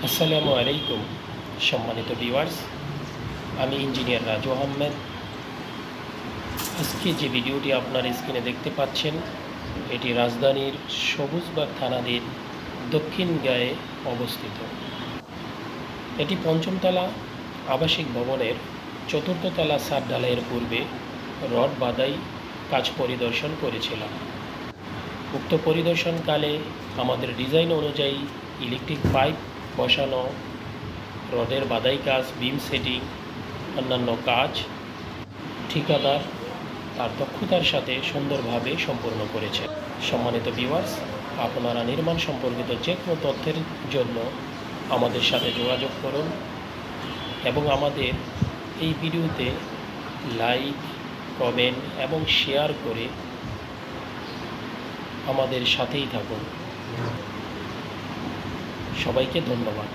আসসালামু আলাইকুম সম্মানিত ভিউয়ার্স, আমি ইঞ্জিনিয়ার রাজু আহমেদ। আজকে যে ভিডিওটি আপনার স্ক্রিনে দেখতে পাচ্ছেন, এটি রাজধানীর সবুজবাগ থানাধীন দক্ষিণ গায়ে অবস্থিত। এটি পঞ্চমতলা আবাসিক ভবনের চতুর্থ তলা ছাদ ঢালাইয়ের পূর্বে রড বাঁধাই কাজ পরিদর্শন করেছিলাম। উক্ত পরিদর্শনকালে আমাদের ডিজাইন অনুযায়ী ইলেকট্রিক পাইপ বসানো, রডের বাঁধাই কাজ, বিম সেটিং, অন্যান্য কাজ ঠিকাদার তার দক্ষতার সাথে সুন্দরভাবে সম্পূর্ণ করেছে। সম্মানিত ভিউয়ার্স, আপনারা নির্মাণ সম্পর্কিত যে কোনো তথ্যের জন্য আমাদের সাথে যোগাযোগ করুন এবং আমাদের এই ভিডিওতে লাইক, কমেন্ট এবং শেয়ার করে আমাদের সাথেই থাকুন। সবাইকে ধন্যবাদ।